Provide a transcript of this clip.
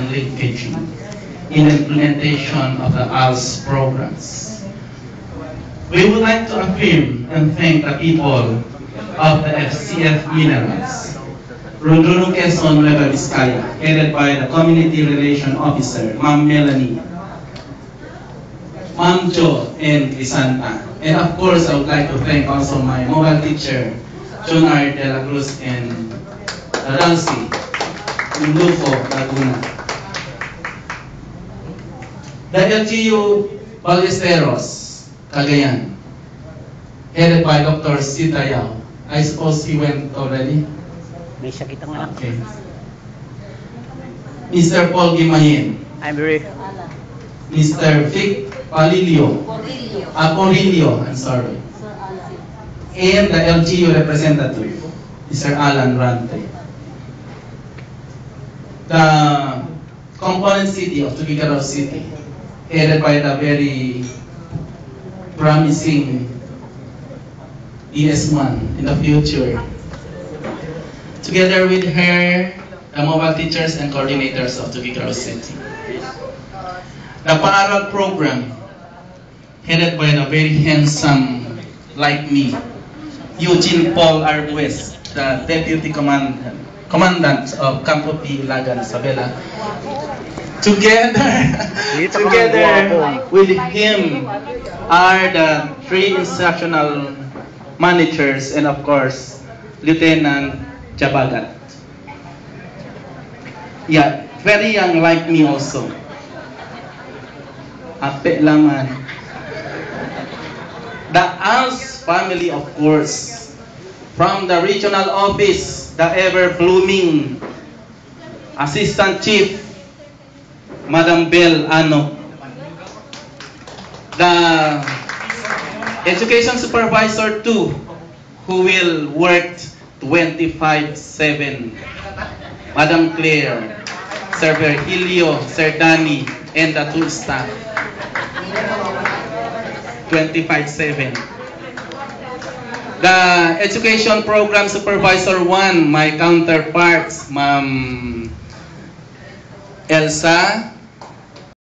and leakage in the implementation of the ALS programs. We would like to affirm and thank the people of the FCF Minerals, Rondonu Quezon Nueva Vizcaya, headed by the Community Relation Officer, Ma'am Melanie, Ma'am Jo, and Crisanta. And of course, I would like to thank also my mobile teacher, Jonar de la Cruz and Adalci, Lufo, Laguna. The LGU Ballesteros, Cagayan, headed by Dr. Sita Yao. I suppose he went already? Okay. Mr. Paul Gimahin. I'm very. Mr. Vic Palilio. Corillo, I'm sorry. And the LGU representative, Mr. Alan Rante. The component city of Tuguegarao City, headed by the very promising ES1 in the future. Together with her, the mobile teachers and coordinators of Tuguegarao City. The Paaral program, headed by the very handsome, like me, Eugene Paul Arguez, the Deputy Commandant of Campo P. Ulagan, Sabela. Together with him are the 3 instructional managers and of course, Lieutenant Jabagat. Yeah, very young like me also. Ape laman. The ALS family, of course, from the regional office, the ever-blooming Assistant Chief, Madam Bel Ano. The Education Supervisor 2, who will work 24/7, Madam Claire, Sir Virgilio, Sir Danny, and the 2 staff. 25/7. The Education Program Supervisor 1, my counterparts, Ma'am Elsa,